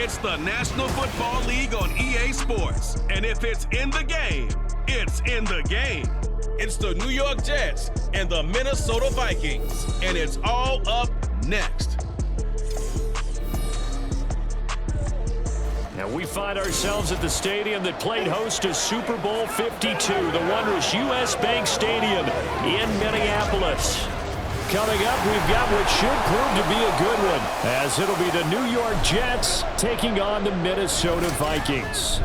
It's the National Football League on EA Sports. And if it's in the game, it's in the game. It's the New York Jets and the Minnesota Vikings. And it's all up next. Now we find ourselves at the stadium that played host to Super Bowl 52, the wondrous U.S. Bank Stadium in Minneapolis. Coming up, we've got what should prove to be a good one, as it'll be the New York Jets taking on the Minnesota Vikings.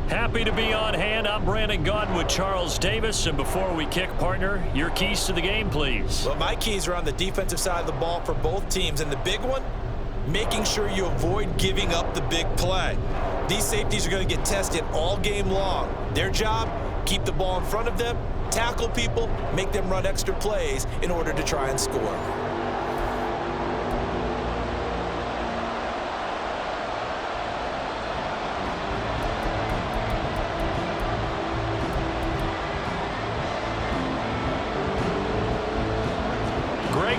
Happy to be on hand. I'm Brandon Gaudin with Charles Davis. And before we kick, partner, your keys to the game, please. Well, my keys are on the defensive side of the ball for both teams. And the big one, making sure you avoid giving up the big play. These safeties are going to get tested all game long. Their job, keep the ball in front of them, tackle people, make them run extra plays in order to try and score.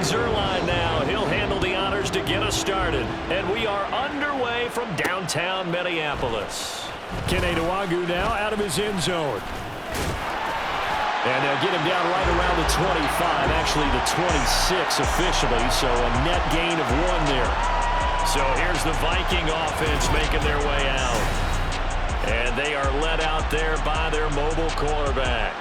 Zerline now. He'll handle the honors to get us started. And we are underway from downtown Minneapolis. Kene Nwangwu now out of his end zone. And they'll get him down right around the 25, actually the 26 officially, so a net gain of 1 there. So here's the Viking offense making their way out. And they are led out there by their mobile quarterback.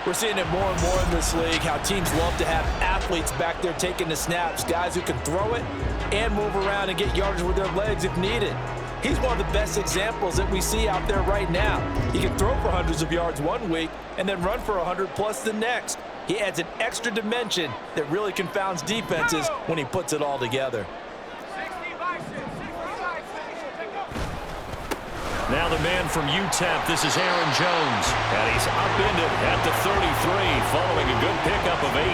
We're seeing it more and more in this league, how teams love to have athletes back there taking the snaps, guys who can throw it and move around and get yardage with their legs if needed. He's one of the best examples that we see out there right now. He can throw for hundreds of yards one week and then run for 100+ the next. He adds an extra dimension that really confounds defenses when he puts it all together. Now the man from UTEP, this is Aaron Jones. And he's upended at the 33, following a good pickup of 8.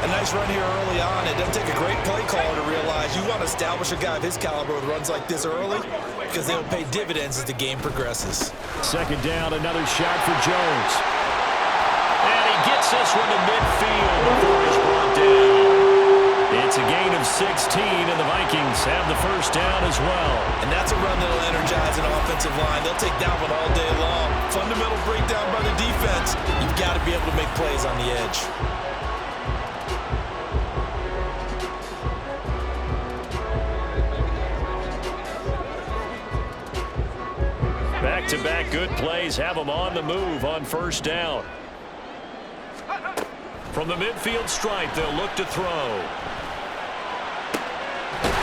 A nice run here early on. It doesn't take a great play caller to realize you want to establish a guy of his caliber with runs like this early, because they'll pay dividends as the game progresses. Second down, another shot for Jones. And he gets this one to midfield before he's brought down. It's a gain of 16, and the Vikings have the first down as well. And that's a run that'll energize an offensive line. They'll take that one all day long. Fundamental breakdown by the defense. You've got to be able to make plays on the edge. Back-to-back good plays have them on the move on first down. From the midfield stripe, they'll look to throw.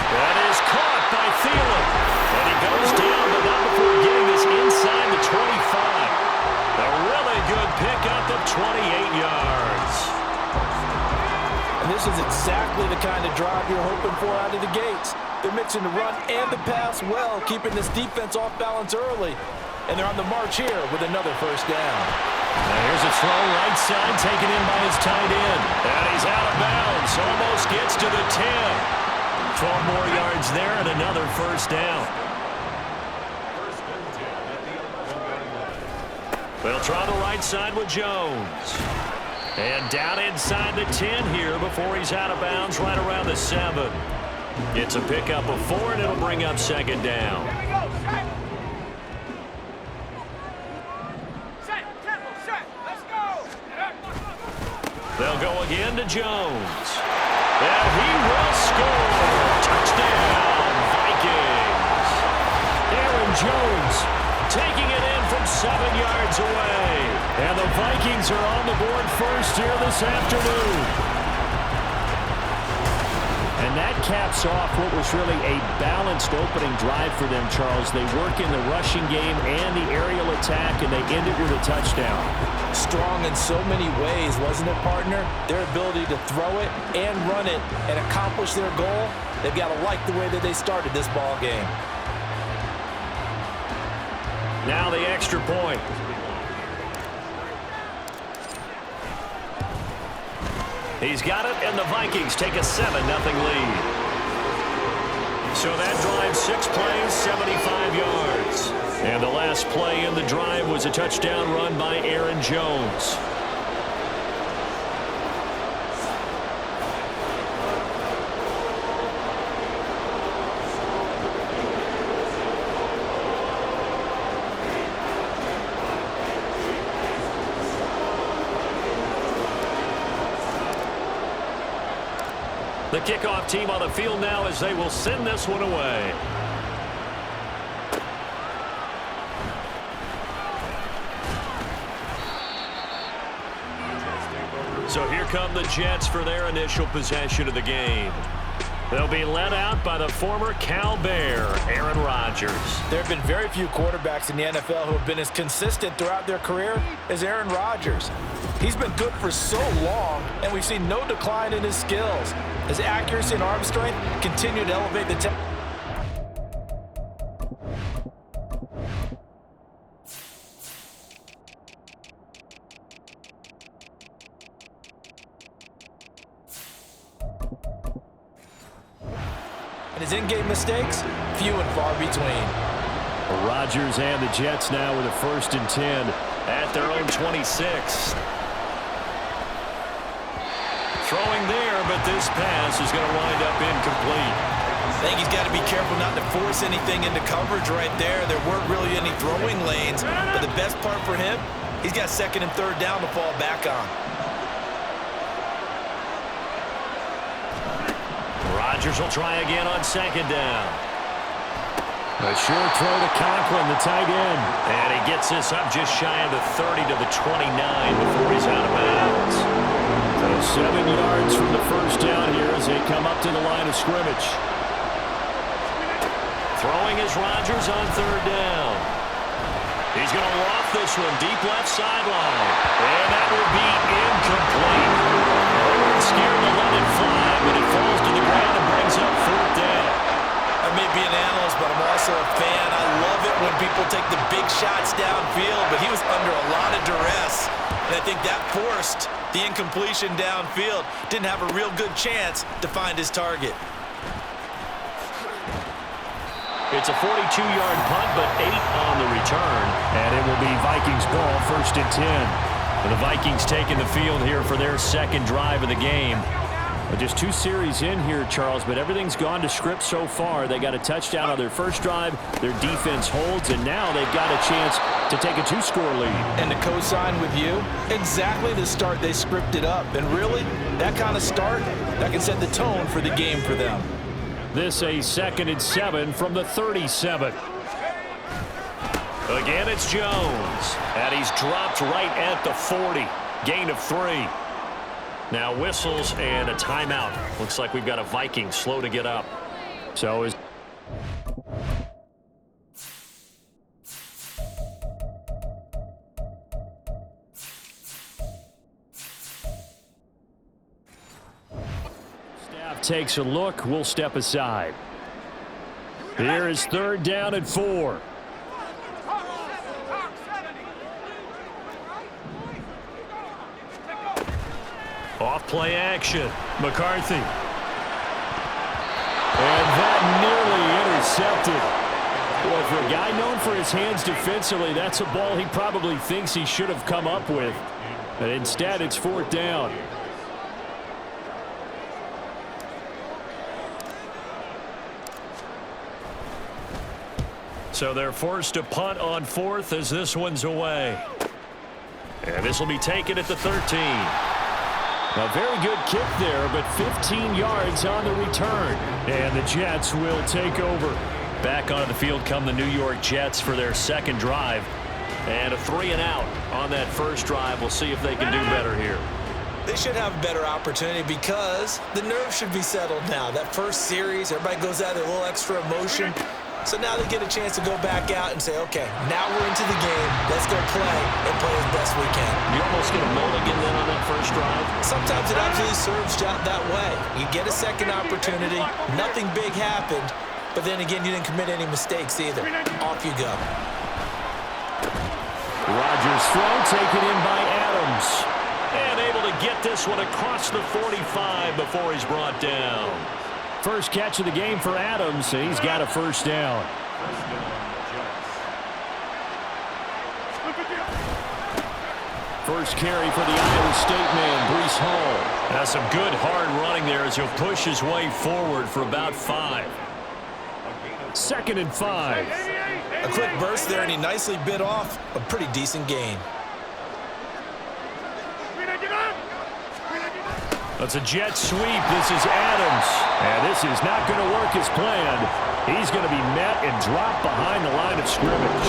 That is caught by Thielen. And he goes down, but not before getting this inside the 25. A really good pickup of 28 yards. And this is exactly the kind of drive you're hoping for out of the gates. They're mixing the run and the pass well, keeping this defense off balance early. And they're on the march here with another first down. Now here's a throw right side, taken in by his tight end. And he's out of bounds, almost gets to the 10. 12 more yards there and another first down. They'll try the right side with Jones. And down inside the 10 here before he's out of bounds right around the 7. It's a pickup of 4, and it'll bring up second down. They'll go again to Jones. And he will score. Touchdown, Vikings. Aaron Jones taking it in from 7 yards away. And the Vikings are on the board first here this afternoon. And that caps off what was really a balanced opening drive for them, Charles. They work in the rushing game and the aerial attack, and they end it with a touchdown. Strong in so many ways, wasn't it, partner? Their ability to throw it and run it and accomplish their goal, they've got to like the way that they started this ball game. Now the extra point. He's got it, and the Vikings take a 7-0 lead. So that drive, 6 plays, 75 yards. And the last play in the drive was a touchdown run by Aaron Jones. The kickoff team on the field now as they will send this one away. So here come the Jets for their initial possession of the game. They'll be led out by the former Cal Bear, Aaron Rodgers. There have been very few quarterbacks in the NFL who have been as consistent throughout their career as Aaron Rodgers. He's been good for so long, and we've seen no decline in his skills. His accuracy and arm strength continue to elevate the and his in-game mistakes, few and far between. Rodgers and the Jets now with a 1st and 10 at their own 26. Throwing there, but this pass is going to wind up incomplete. I think he's got to be careful not to force anything into coverage right there. There weren't really any throwing lanes, but the best part for him, he's got 2nd and 3rd down to fall back on. Rodgers will try again on 2nd down. A short throw to Conklin, the tight end. And he gets this up just shy of the 30 to the 29 before he's out of bounds. So 7 yards from the 1st down here as they come up to the line of scrimmage. Throwing is Rodgers on 3rd down. He's going to loft this one deep left sideline. And that will be incomplete. Scared to let it fly, but it falls to the ground and brings up 4th down. I may be an analyst, but I'm also a fan. I love it when people take the big shots downfield, but he was under a lot of duress. And I think that forced the incompletion downfield. Didn't have a real good chance to find his target. It's a 42-yard punt, but 8 on the return. And it will be Vikings ball, 1st and 10. And the Vikings taking the field here for their 2nd drive of the game. Just 2 series in here, Charles, but everything's gone to script so far. They got a touchdown on their 1st drive. Their defense holds, and now they've got a chance to take a 2-score lead. And to co-sign with you, exactly the start they scripted up. And really, that kind of start, that can set the tone for the game for them. This a 2nd and 7 from the 37. Again, it's Jones. And he's dropped right at the 40. Gain of 3. Now whistles and a timeout. Looks like we've got a Viking slow to get up. So is staff takes a look. We'll step aside. Here is 3rd down and 4. Off play action. McCarthy. And that nearly intercepted. Well, for a guy known for his hands defensively, that's a ball he probably thinks he should have come up with. But instead, it's 4th down. So they're forced to punt on 4th as this one's away. And this will be taken at the 13. A very good kick there, but 15 yards on the return. And the Jets will take over. Back onto the field come the New York Jets for their 2nd drive. And a 3-and-out on that 1st drive. We'll see if they can do better here. They should have a better opportunity because the nerves should be settled now. That 1st series, everybody goes out with a little extra emotion. So now they get a chance to go back out and say, okay, now we're into the game. Let's go play and play as best we can. You almost get a mulligan then on that 1st drive? Sometimes it absolutely serves out that way. You get a 2nd opportunity. Nothing big happened. But then again, you didn't commit any mistakes either. Off you go. Rodgers throw taken in by Adams. And able to get this one across the 45 before he's brought down. First catch of the game for Adams, and he's got a 1st down. First carry for the Iowa State man, Breece Hall. That's some good hard running there as he'll push his way forward for about 5. 2nd and 5. A quick burst there, and he nicely bit off a pretty decent gain. It's a jet sweep. This is Adams. And this is not going to work as planned. He's going to be met and dropped behind the line of scrimmage.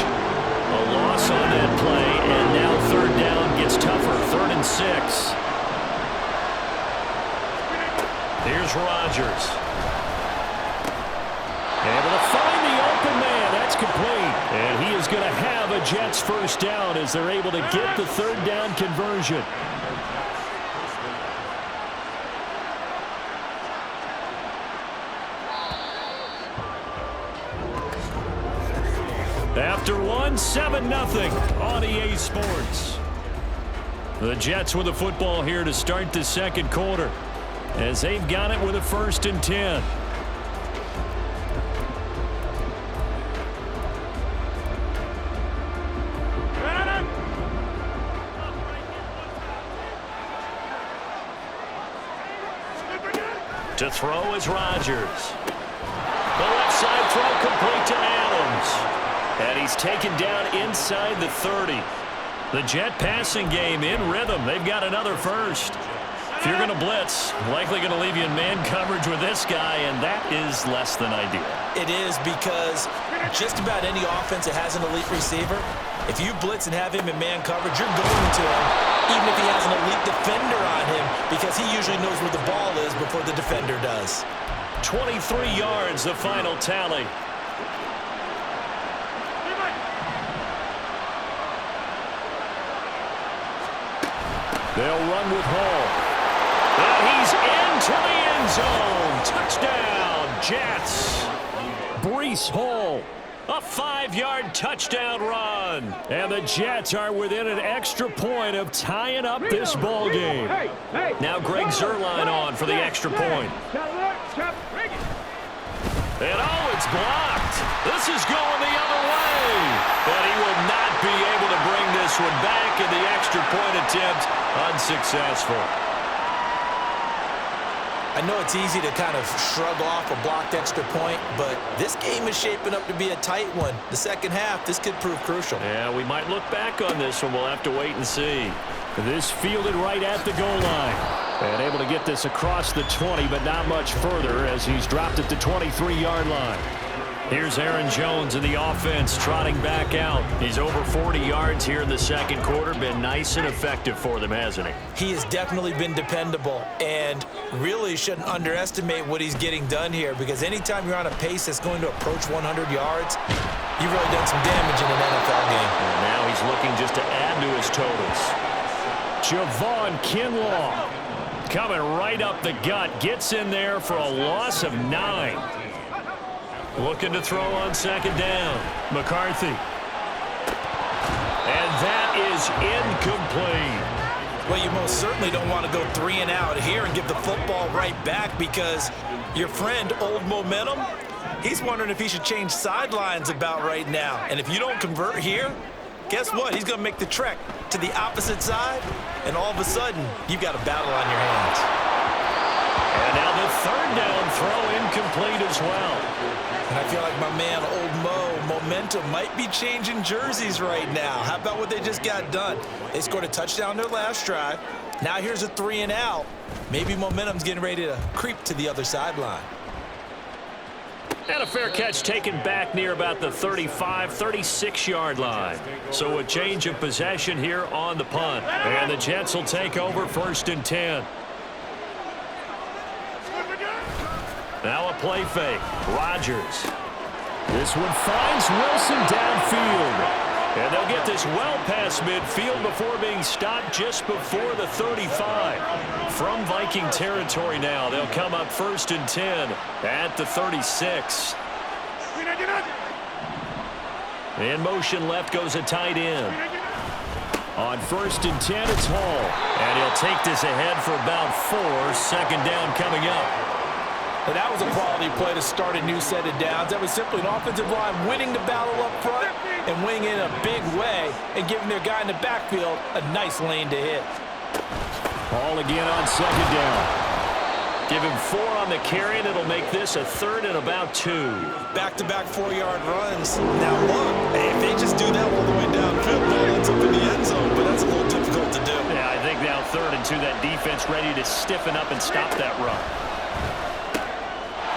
A loss on that play, and now third down gets tougher. 3rd and 6. Here's Rodgers. Able to find the open man. That's complete. And he is going to have a Jets first down as they're able to get the third down conversion. After one, 7-0 on EA Sports. The Jets with the football here to start the second quarter, as they've got it with a 1st and 10. To throw is Rodgers. The left side throw complete to Adams. And he's taken down inside the 30. The Jet passing game in rhythm. They've got another first. If you're going to blitz, likely going to leave you in man coverage with this guy, and that is less than ideal. It is, because just about any offense that has an elite receiver, if you blitz and have him in man coverage, you're going to him, even if he has an elite defender on him, because he usually knows where the ball is before the defender does. 23 yards, the final tally. They'll run with Hall. And he's into the end zone. Touchdown, Jets. Breece Hall. A 5-yard touchdown run. And the Jets are within an extra point of tying up this ball game. Now Greg Zuerlein on for the extra point. And oh, it's blocked. This is going the other way. But he will not be able to bring this one back, and the extra point attempt unsuccessful. I know it's easy to kind of shrug off a blocked extra point, but this game is shaping up to be a tight one. The second half, this could prove crucial. Yeah, we might look back on this one. We'll have to wait and see. This fielded right at the goal line. And able to get this across the 20, but not much further as he's dropped at the 23-yard line. Here's Aaron Jones in the offense trotting back out. He's over 40 yards here in the second quarter. Been nice and effective for them, hasn't he? He has definitely been dependable, and really shouldn't underestimate what he's getting done here, because anytime you're on a pace that's going to approach 100 yards, you've really done some damage in an NFL game. And now he's looking just to add to his totals. Javon Kinlaw coming right up the gut. Gets in there for a loss of 9. Looking to throw on second down. McCarthy. And that is incomplete. Well, you most certainly don't want to go 3 and out here and give the football right back, because your friend, Old Momentum, he's wondering if he should change sidelines about right now. And if you don't convert here, guess what? He's going to make the trek to the opposite side, and all of a sudden, you've got a battle on your hands. And now the third down throw incomplete as well. And I feel like my man, Old Momentum, might be changing jerseys right now. How about what they just got done? They scored a touchdown their last drive. Now here's a 3 and out. Maybe Momentum's getting ready to creep to the other sideline. And a fair catch taken back near about the 35, 36-yard line. So a change of possession here on the punt. And the Jets will take over 1st and 10. Now a play fake. Rodgers. This one finds Wilson downfield. And they'll get this well past midfield before being stopped just before the 35. From Viking territory now, they'll come up 1st and 10 at the 36. In motion left goes a tight end. On 1st and 10, it's Hall. And he'll take this ahead for about 4. Second down coming up. And that was a quality play to start a new set of downs. That was simply an offensive line winning the battle up front and winning in a big way and giving their guy in the backfield a nice lane to hit. Hall again on second down. Give him 4 on the carry, and it'll make this a 3rd and about 2. Back-to-back 4-yard runs. Now look, if they just do that all the way downfield, ball ends up in the end zone, but that's a little difficult to do. Yeah, I think now 3rd and 2, that defense ready to to stiffen up and stop that run.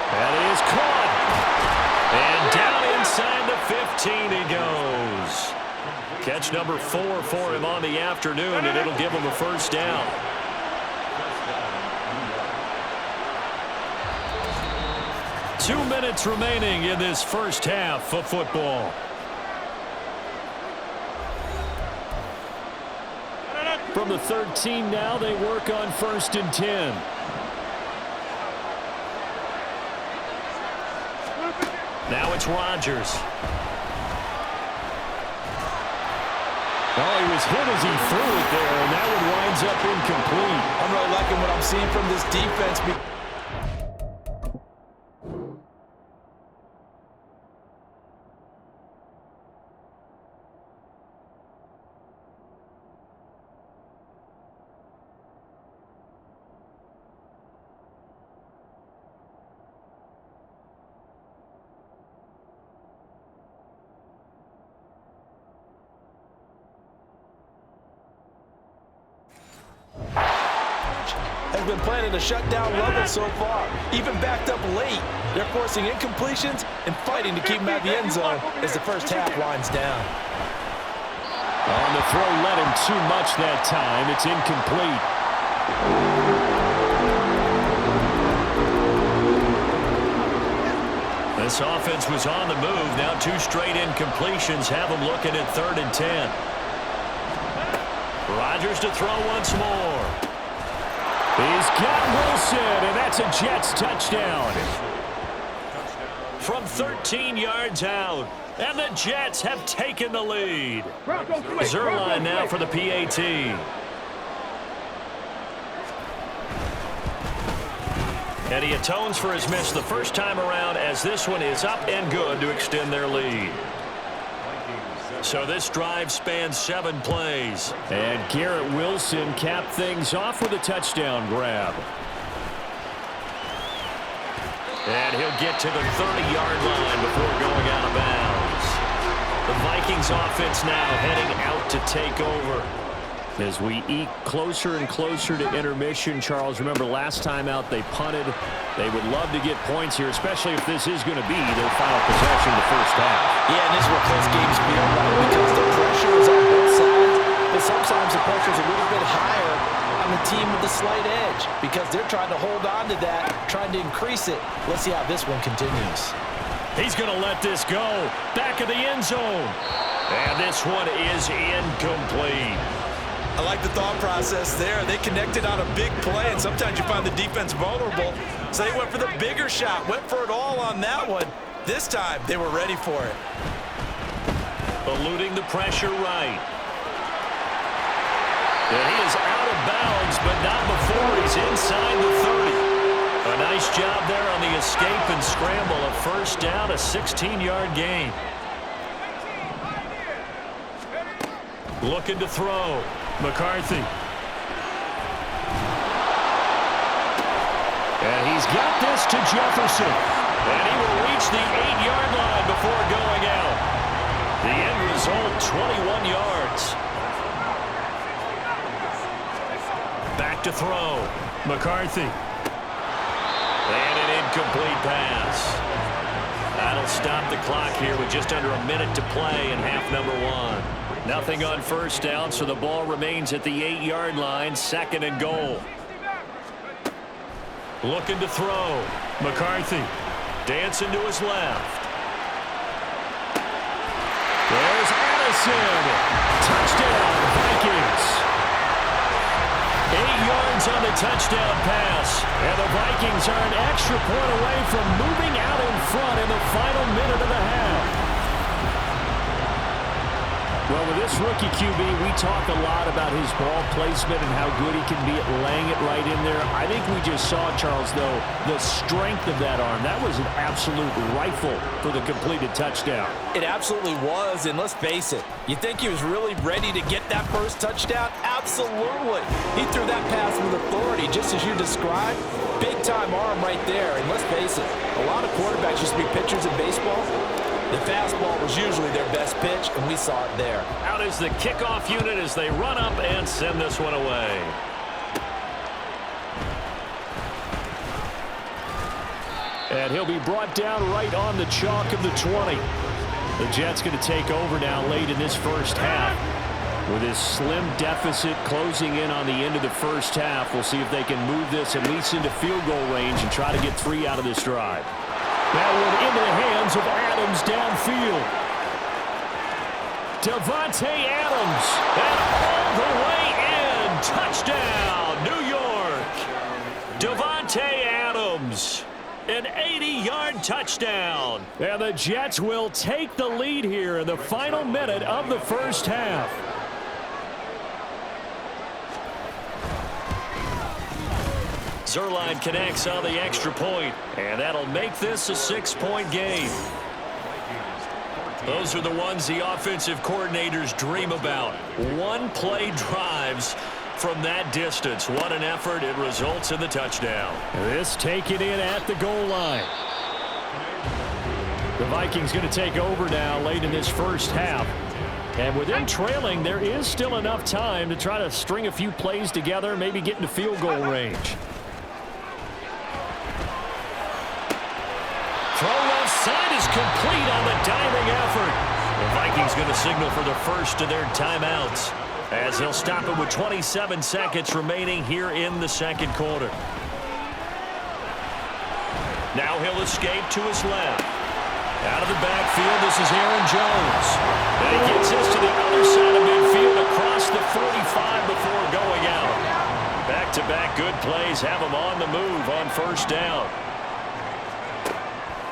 That is caught. And down inside the 15 he goes. Catch number 4 for him on the afternoon, and it'll give him a first down. Two minutes remaining in this first half of football. From the 13 now, they work on 1st and 10. Now it's Rodgers. Oh, he was hit as he threw it there, and that one winds up incomplete. I'm really liking what I'm seeing from this defense. Has been playing at a shutdown level so far, even backed up late. They're forcing incompletions and fighting to keep him at the end zone as the first half winds down. On the throw, led him too much that time. It's incomplete. This offense was on the move. Now 2 straight incompletions have them looking at 3rd and 10. Rodgers to throw once more. He's got Wilson, and that's a Jets touchdown. From 13 yards out, and the Jets have taken the lead. Zerline now for the PAT. And he atones for his miss the first time around, as this one is up and good to extend their lead. So this drive spans 7 plays. And Garrett Wilson capped things off with a touchdown grab. And he'll get to the 30-yard line before going out of bounds. The Vikings offense now heading out to take over. As we eke closer and closer to intermission, Charles, remember last time out they punted. They would love to get points here, especially if this is going to be their final possession of the first half. Yeah, and this is what close games feel like because the pressure is on both sides. But sometimes the pressure is a little bit higher on the team with the slight edge because they're trying to hold on to that, trying to increase it. Let's see how this one continues. He's going to let this go. Back of the end zone. And this one is incomplete. I like the thought process there. They connected on a big play, and sometimes you find the defense vulnerable. So they went for the bigger shot, went for it all on that one. This time, they were ready for it. Eluding the pressure right. And he is out of bounds, but not before he's inside the 30. A nice job there on the escape and scramble. A first down, a 16-yard gain. Looking to throw. McCarthy. And he's got this to Jefferson. And he will reach the 8-yard line before going out. The end result, 21 yards. Back to throw. McCarthy. And an incomplete pass. That'll stop the clock here with just under a minute to play in half number 1. Nothing on first down, so the ball remains at the 8-yard line, 2nd and goal. Looking to throw. McCarthy. Dancing to his left. There's Addison. Touchdown, Vikings. 8 yards on the touchdown pass. And the Vikings are an extra point away from moving out in front in the final minute of the half. Well, with this rookie QB, we talk a lot about his ball placement and how good he can be at laying it right in there. I think we just saw, Charles, though, the strength of that arm. That was an absolute rifle for the completed touchdown. It absolutely was, and let's face it, you think he was really ready to get that first touchdown? Absolutely. He threw that pass with authority, just as you described. Big-time arm right there, and let's face it, a lot of quarterbacks used to be pitchers in baseball. The fastball was usually their best pitch, and we saw it there. Out is the kickoff unit as they run up and send this one away. And he'll be brought down right on the chalk of the 20. The Jets going to take over now late in this first half. With his slim deficit closing in on the end of the first half, we'll see if they can move this at least into field goal range and try to get 3 out of this drive. That one into the hands of Adams downfield. Davante Adams, and all the way in. Touchdown, New York. Davante Adams, an 80-yard touchdown. And the Jets will take the lead here in the final minute of the first half. Zuerlein connects on the extra point, and that'll make this a 6-point game. Those are the ones the offensive coordinators dream about. One-play drives from that distance. What an effort. It results in the touchdown. This taken in at the goal line. The Vikings going to take over now late in this first half. And with them trailing, there is still enough time to try to string a few plays together, maybe get into field goal range. Throw left side is complete on the diving effort. The Vikings going to signal for the first of their timeouts as they'll stop it with 27 seconds remaining here in the second quarter. Now he'll escape to his left. Out of the backfield, this is Aaron Jones. And he gets this to the other side of midfield across the 45 before going out. Back-to-back good plays have him on the move on first down.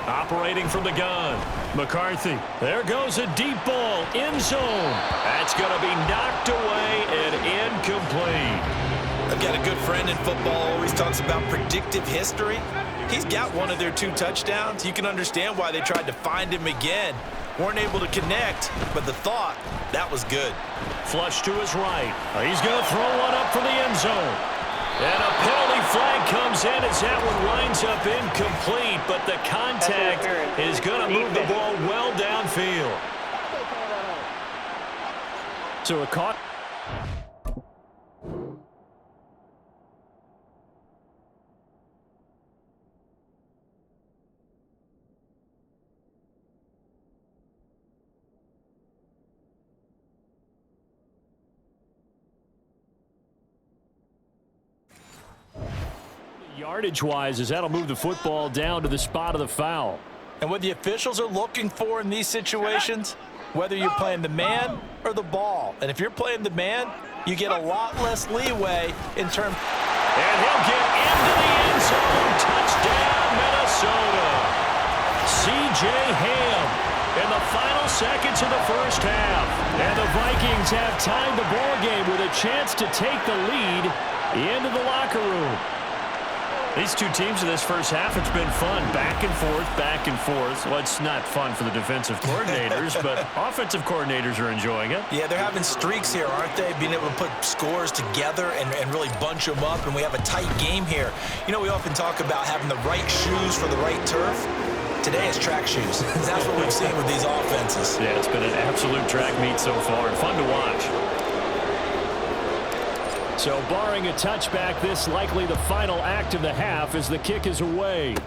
Operating from the gun, McCarthy. There goes a deep ball, end zone. That's going to be knocked away and incomplete. I've got a good friend in football, always talks about predictive history. He's got one of their 2 touchdowns. You can understand why they tried to find him again. Weren't able to connect, but the thought, that was good. Flush to his right. He's going to throw one up for the end zone. And a penalty flag comes in as that one winds up incomplete, but the contact is going to move the ball well downfield. So a caught. Yardage-wise, as that'll move the football down to the spot of the foul. And what the officials are looking for in these situations, whether you're playing the man or the ball. And if you're playing the man, you get a lot less leeway in terms. And he'll get into the end zone. Touchdown, Minnesota. C.J. Ham in the final seconds of the first half. And the Vikings have tied the ball game with a chance to take the lead into the locker room. These two teams in this first half, it's been fun. Back and forth, back and forth. Well, it's not fun for the defensive coordinators, but offensive coordinators are enjoying it. Yeah, they're having streaks here, aren't they? Being able to put scores together and really bunch them up, and we have a tight game here. You know, we often talk about having the right shoes for the right turf. Today it's track shoes. That's what we've seen with these offenses. Yeah, it's been an absolute track meet so far, and fun to watch. So barring a touchback, this likely the final act of the half as the kick is away.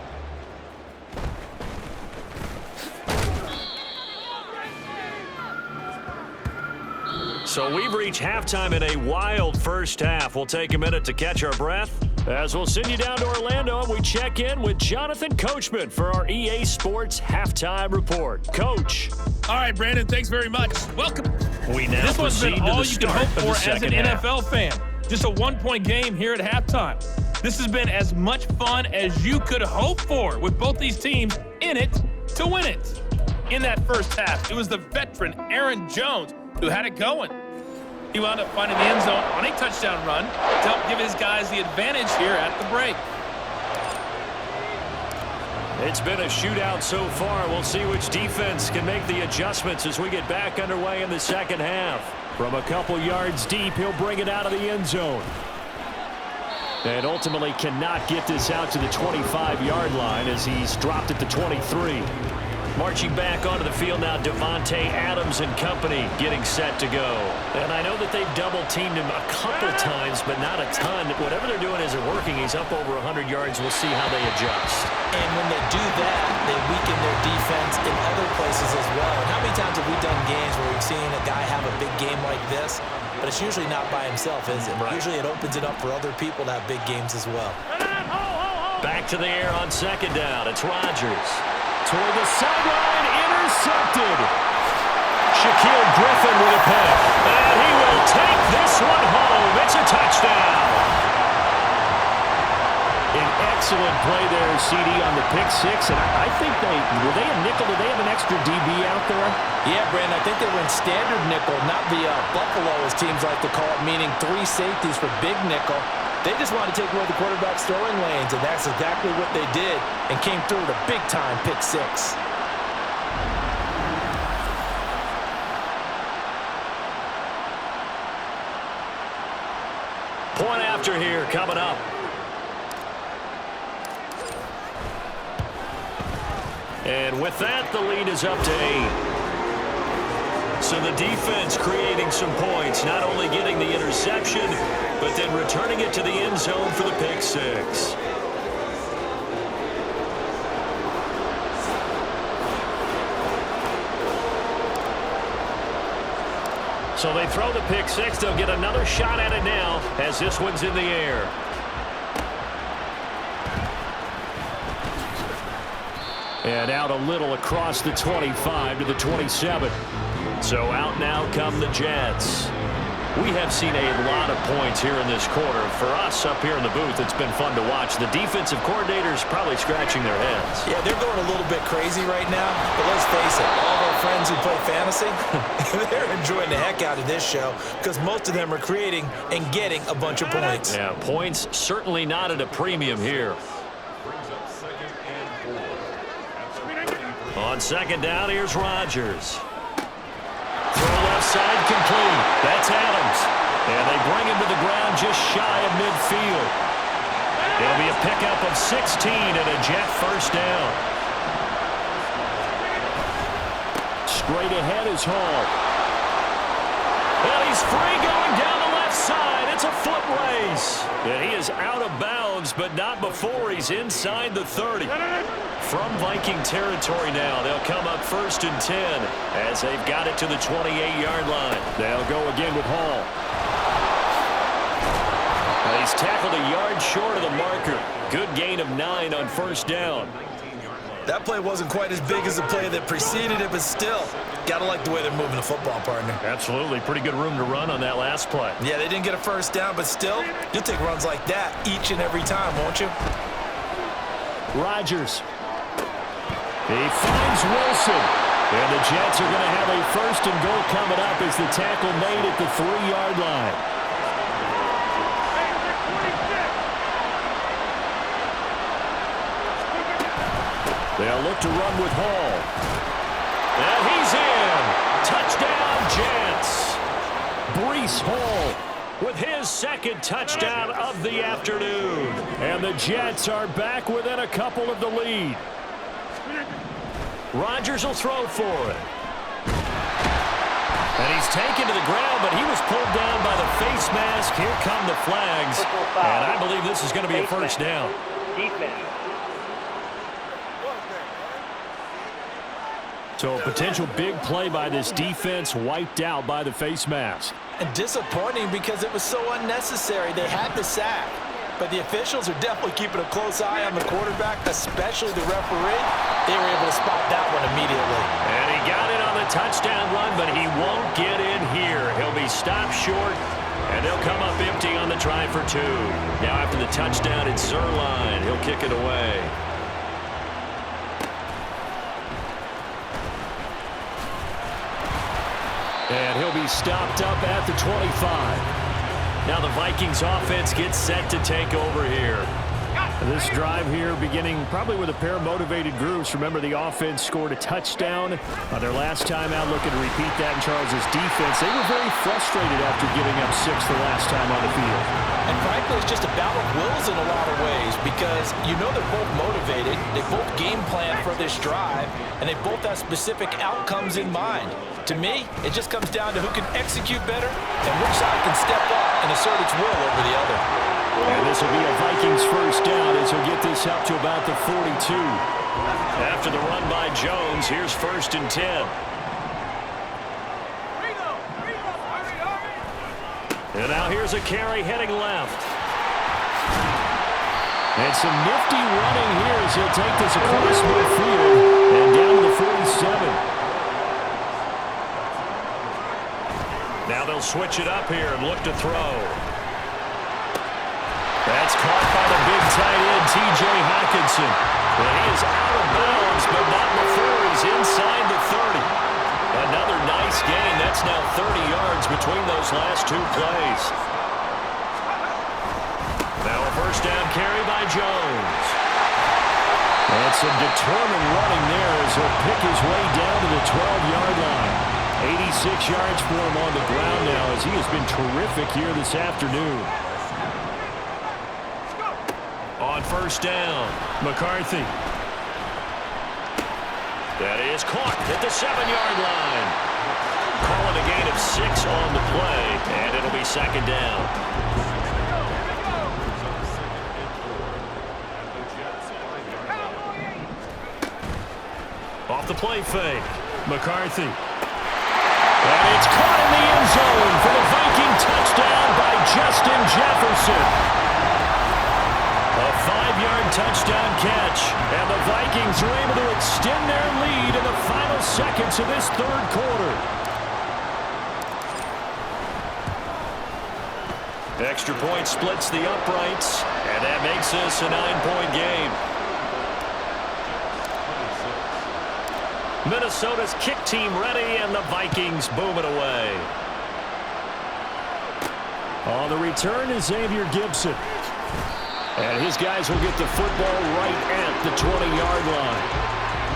So we've reached halftime in a wild first half. We'll take a minute to catch our breath as we'll send you down to Orlando and we check in with Jonathan Coachman for our EA Sports Halftime Report. Coach. All right, Brandon, thanks very much. Welcome. We now this one's been all you can hope for as an NFL fan. Just a one-point game here at halftime. This has been as much fun as you could hope for with both these teams in it to win it. In that first half, it was the veteran Aaron Jones who had it going. He wound up finding the end zone on a touchdown run to help give his guys the advantage here at the break. It's been a shootout so far. We'll see which defense can make the adjustments as we get back underway in the second half. From a couple yards deep, he'll bring it out of the end zone. And ultimately cannot get this out to the 25-yard line as he's dropped at the 23. Marching back onto the field now, Devontae Adams and company getting set to go. And I know that they've double-teamed him a couple times, but not a ton. Whatever they're doing isn't working. He's up over 100 yards. We'll see how they adjust. And when they do that, they weaken their defense in other places as well. And how many times have we done games where we've seen a guy have a big game like this, but it's usually not by himself, is it? Right. Usually it opens it up for other people to have big games as well. Back to the air on second down. It's Rodgers. Toward the sideline, intercepted. Shaquille Griffin with a pick. And he will take this one home. It's a touchdown. An excellent play there, CD, on the pick six. And I think were they a nickel? Did they have an extra DB out there? Yeah, Brandon, I think they were in standard nickel, not the Buffalo, as teams like to call it, meaning 3 safeties for big nickel. They just wanted to take away the quarterback's throwing lanes, and that's exactly what they did, and came through with a big-time pick six. Point after here coming up. And with that, the lead is up to 8. So the defense creating some points, not only getting the interception, but then returning it to the end zone for the pick six. So they throw the pick six. They'll get another shot at it now as this one's in the air. And out a little across the 25 to the 27. So out now come the Jets. We have seen a lot of points here in this quarter. For us up here in the booth, it's been fun to watch. The defensive coordinators probably scratching their heads. Yeah, they're going a little bit crazy right now. But let's face it, all of our friends who play fantasy, they're enjoying the heck out of this show because most of them are creating and getting a bunch of points. Yeah, points certainly not at a premium here. On second down, here's Rodgers. Throw left side complete. That's Adams. And they bring him to the ground just shy of midfield. It'll be a pickup of 16 and a Jet first down. Straight ahead is Hall. And he's free going down the left side. It's a foot race. And he is out of bounds, but not before he's inside the 30. From Viking territory now, they'll come up 1st and 10 as they've got it to the 28-yard line. They'll go again with Hall. Well, he's tackled a yard short of the marker. Good gain of 9 on first down. That play wasn't quite as big as the play that preceded it, but still, gotta like the way they're moving the football, partner. Absolutely. Pretty good room to run on that last play. Yeah, they didn't get a first down, but still, you'll take runs like that each and every time, won't you? Rodgers. He finds Wilson. And the Jets are going to have a 1st and goal coming up as the tackle made at the 3-yard line. They'll look to run with Hall. And he's in. Touchdown, Jets. Breece Hall with his 2nd touchdown of the afternoon. And the Jets are back within a couple of the lead. Rodgers will throw for it. And he's taken to the ground, but he was pulled down by the face mask. Here come the flags. And I believe this is going to be a first down. So a potential big play by this defense wiped out by the face mask. And disappointing because it was so unnecessary. They had the sack. But the officials are definitely keeping a close eye on the quarterback, especially the referee. They were able to spot that one immediately. And he got it on the touchdown run, but he won't get in here. He'll be stopped short, and they'll come up empty on the try for 2. Now after the touchdown, it's Zerline. He'll kick it away. And he'll be stopped up at the 25. Now the Vikings offense gets set to take over here. This drive here beginning probably with a pair of motivated groups. Remember, the offense scored a touchdown on their last time out, looking to repeat that in Charles's defense. They were very frustrated after giving up 6 the last time on the field. And frankly, it's just a battle of wills in a lot of ways because you know they're both motivated, they both game plan for this drive, and they both have specific outcomes in mind. To me, it just comes down to who can execute better and which side can step up and assert its will over the other. And this will be a Vikings first down as he'll get this up to about the 42. After the run by Jones, here's 1st and 10. And now here's a carry heading left. And some nifty running here as he'll take this across midfield and down to the 47. Now they'll switch it up here and look to throw. That's caught by the big tight end, T.J. Hockenson. But he is out of bounds, but not before he's inside the 30. Another nice gain. That's now 30 yards between those last 2 plays. Now a first down carry by Jones. And some determined running there as he'll pick his way down to the 12-yard line. 86 yards for him on the ground now as he has been terrific here this afternoon. On first down, McCarthy. That is caught at the 7-yard line. Calling a gain of 6 on the play, and it'll be 2nd down. Off the play fake, McCarthy. And it's caught in the end zone for the Viking touchdown by Justin Jefferson. A 5-yard touchdown catch, and the Vikings are able to extend their lead in the final seconds of this 3rd quarter. Extra point splits the uprights, and that makes this a 9-point game. Minnesota's kick team ready, and the Vikings boom it away. On the return is Xavier Gibson. And his guys will get the football right at the 20-yard line.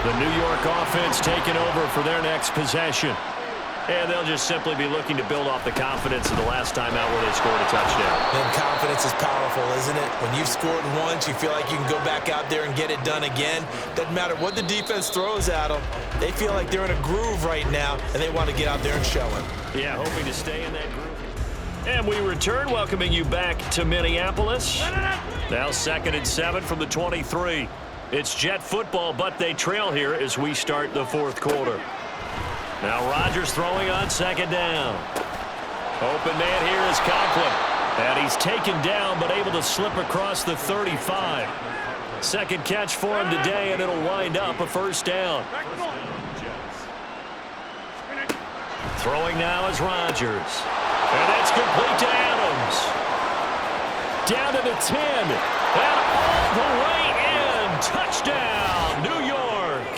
The New York offense taking over for their next possession. And they'll just simply be looking to build off the confidence of the last time out where they scored a touchdown. And confidence is powerful, isn't it? When you've scored once, you feel like you can go back out there and get it done again. Doesn't matter what the defense throws at them. They feel like they're in a groove right now, and they want to get out there and show it. Yeah, hoping to stay in that groove. And we return, welcoming you back to Minneapolis. Now 2nd and 7 from the 23. It's Jet football, but they trail here as we start the 4th quarter. Now Rodgers throwing on 2nd down. Open man here is Conklin. And he's taken down, but able to slip across the 35. 2nd catch for him today, and it'll wind up a 1st down. Throwing now is Rodgers. And that's complete to Adams. Down to the 10. And all the way in. Touchdown, New York.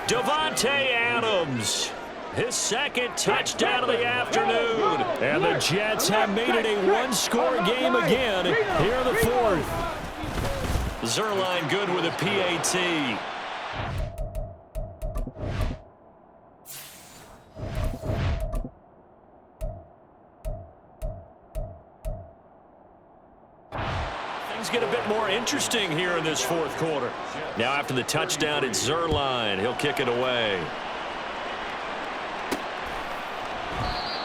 Davante Adams. His 2nd touchdown of the afternoon. And the Jets have made it a 1-score game again here in the 4th. Zerline good with a PAT. Get a bit more interesting here in this 4th quarter. Now after the touchdown, it's Zerline. He'll kick it away.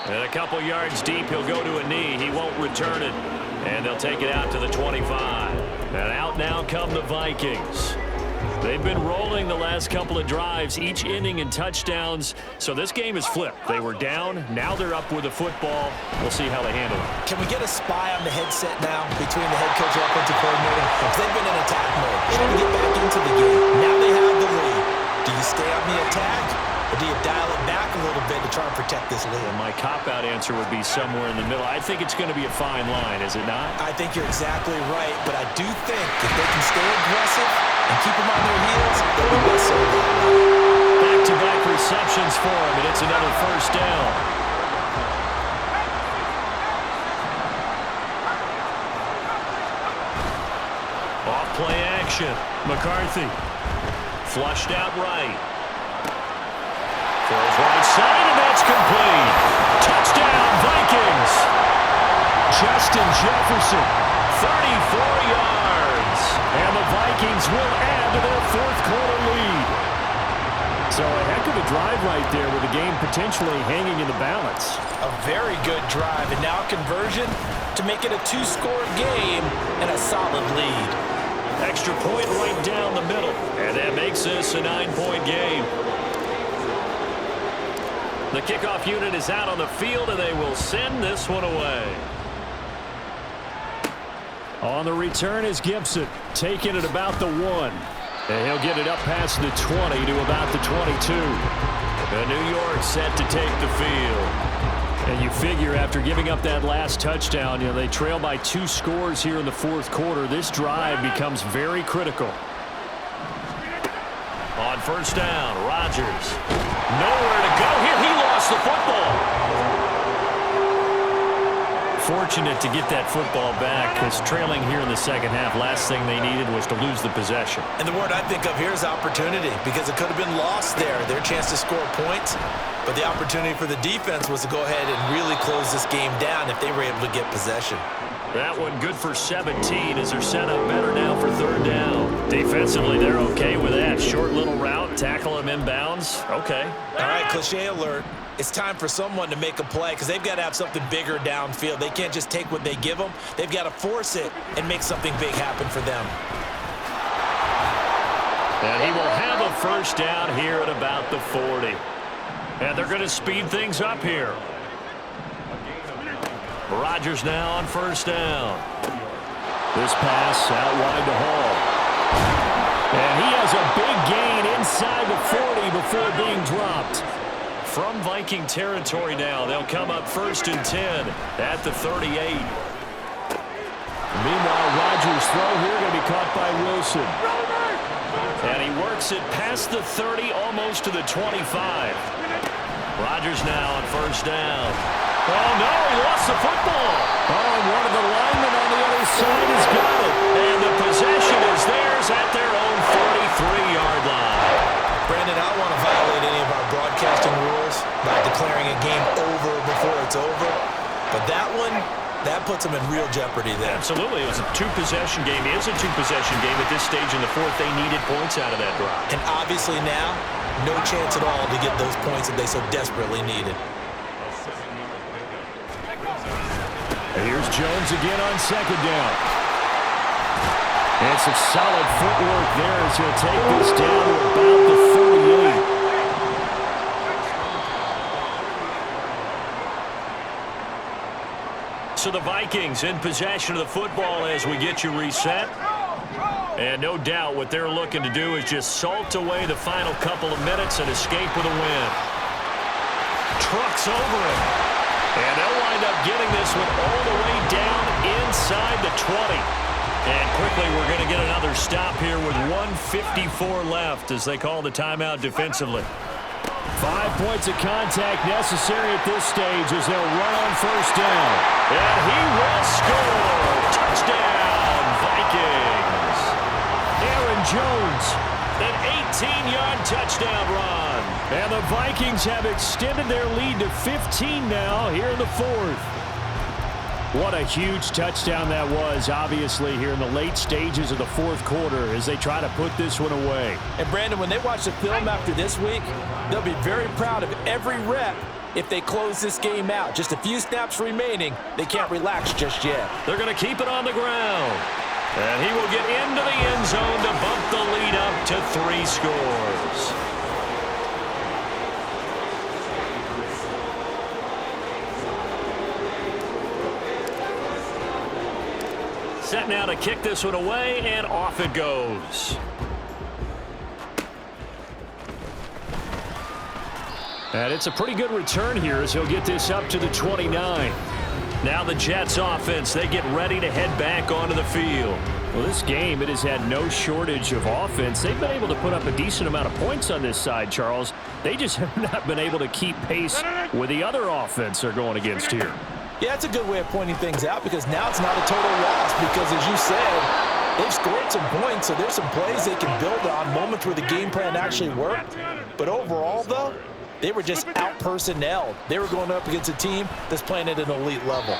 And a couple yards deep, he'll go to a knee. He won't return it. And they'll take it out to the 25. And out now come the Vikings. They've been rolling the last couple of drives, each inning in touchdowns. So this game is flipped. They were down. Now they're up with the football. We'll see how they handle it. Can we get a spy on the headset now between the head coach and offensive coordinator? Because they've been in attack mode, trying to get back into the game. Now they have the lead. Do you stay on the attack, or do you dial it back a little bit to try and protect this lead? Well, my cop-out answer would be somewhere in the middle. I think it's going to be a fine line, is it not? I think you're exactly right, but I do think if they can stay aggressive and keep them on their heels, they'll be best served. Back-to-back receptions for him, and it's another 1st down. action. McCarthy. Flushed out right. Throws right side, and that's complete. Touchdown, Vikings. Justin Jefferson, 34 yards. And the Vikings will add to their fourth quarter lead. So a heck of a drive right there with the game potentially hanging in the balance. A very good drive, and now conversion to make it a two-score game and a solid lead. Extra point right down the middle, and that makes this a 9-point game. The kickoff unit is out on the field, and they will send this one away. On the return is Gibson, taking it about the 1. And he'll get it up past the 20 to about the 22. And New York set to take the field. And you figure after giving up that last touchdown, they trail by 2 scores here in the fourth quarter. This drive becomes very critical. On first down, Rodgers. Nowhere to go here. He lost the football. Fortunate to get that football back, because trailing here in the second half, last thing they needed was to lose the possession. And the word I think of here is opportunity, because it could have been lost there, their chance to score points. But the opportunity for the defense was to go ahead and really close this game down if they were able to get possession. That one good for 17 as they're set up better now for third down. Defensively, they're okay with that. Short little route, tackle him inbounds. Okay. All right, cliche alert. It's time for someone to make a play because they've got to have something bigger downfield. They can't just take what they give them. They've got to force it and make something big happen for them. And he will have a first down here at about the 40. And they're going to speed things up here. Rodgers now on first down. This pass out wide to Hall. And he has a big gain inside the 40 before being dropped. From Viking territory now, they'll come up first and 10 at the 38. Meanwhile, Rodgers' throw here going to be caught by Wilson. And he works it past the 30, almost to the 25. Rodgers now on first down. Oh, no, he lost the football. Oh, and one of the linemen on the other side has got it. And the possession is theirs at their own 43-yard line. Brandon, I don't want to violate any of our broadcasting rules by declaring a game over before it's over. But that one, that puts them in real jeopardy there. Absolutely. It was a two-possession game. It is a two-possession game at this stage in the fourth. They needed points out of that drive. And obviously now, no chance at all to get those points that they so desperately needed. And here's Jones again on second down. And some solid footwork there as he'll take this down to about the 48. So the Vikings in possession of the football as we get you reset. And no doubt what they're looking to do is just salt away the final couple of minutes and escape with a win. Trucks over him. And they'll wind up getting this one all the way down inside the 20. And quickly we're going to get another stop here with 1:54 left as they call the timeout defensively. 5 points of contact necessary at this stage as they'll run on first down. And he will score. Touchdown, Vikings. Aaron Jones, an 18-yard touchdown run. And the Vikings have extended their lead to 15 now here in the fourth. What a huge touchdown that was, obviously, here in the late stages of the fourth quarter as they try to put this one away. And, Brandon, when they watch the film after this week, they'll be very proud of every rep if they close this game out. Just a few snaps remaining. They can't relax just yet. They're going to keep it on the ground. And he will get into the end zone to bump the lead up to 3 scores. Set now to kick this one away, and off it goes. And it's a pretty good return here as he'll get this up to the 29. Now the Jets offense, they get ready to head back onto the field. Well, this game, it has had no shortage of offense. They've been able to put up a decent amount of points on this side, Charles. They just have not been able to keep pace with the other offense they're going against here. Yeah, that's a good way of pointing things out because now it's not a total loss because, as you said, They've scored some points, so there's some plays they can build on, moments where the game plan actually worked. But overall, though, they were just out-personnelled. They were going up against a team that's playing at an elite level.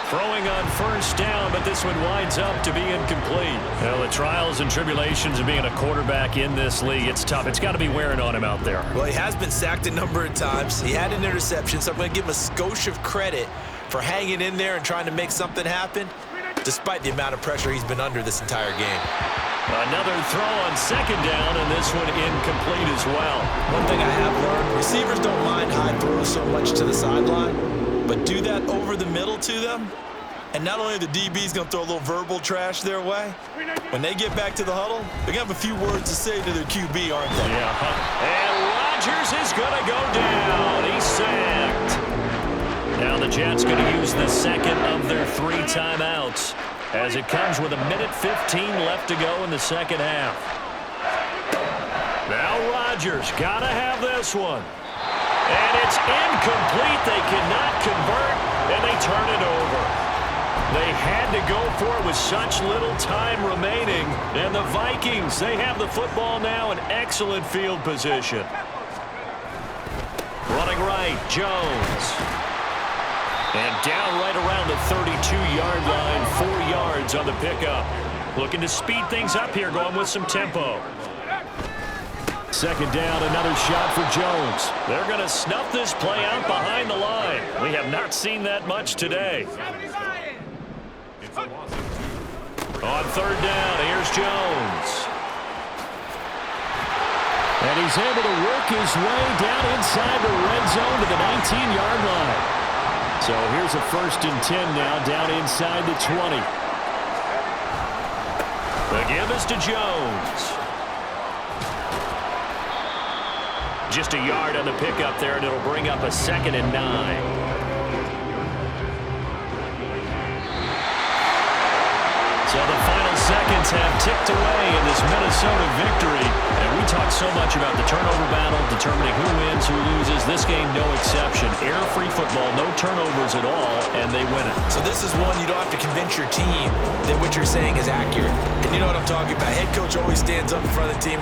Throwing on first down, but this one winds up to be incomplete. Well, the trials and tribulations of being a quarterback in this league, it's tough. It's got to be wearing on him out there. Well, he has been sacked a number of times. He had an interception, so I'm going to give him a skosh of credit for hanging in there and trying to make something happen, despite the amount of pressure he's been under this entire game. Another throw on second down, and this one incomplete as well. One thing I have learned, receivers don't mind high throws so much to the sideline, but do that over the middle to them, and not only are the DBs going to throw a little verbal trash their way, when they get back to the huddle, they're going to have a few words to say to their QB, aren't they? Yeah. And Rodgers is going to go down. He's sacked. Now the Jets going to use the second of their 3 timeouts as it comes with 1:15 left to go in the second half. Now Rodgers got to have this one. And it's incomplete. They cannot convert, and they turn it over. They had to go for it with such little time remaining. And the Vikings, they have the football now in excellent field position. Running right, Jones. And down right around the 32-yard line, 4 yards on the pickup. Looking to speed things up here, going with some tempo. Second down, another shot for Jones. They're going to snuff this play out behind the line. We have not seen that much today. On third down, here's Jones. And he's able to work his way down inside the red zone to the 19-yard line. So here's a 1st and 10 now, down inside the 20. The give is to Jones. Just a yard on the pickup there, and it'll bring up a 2nd and 9. So the final seconds have ticked away in this Minnesota victory. And we talk so much about the turnover battle, determining who wins, who loses. This game, no exception. Error-free football, no turnovers at all, and they win it. So this is one you don't have to convince your team that what you're saying is accurate. And you know what I'm talking about. Head coach always stands up in front of the team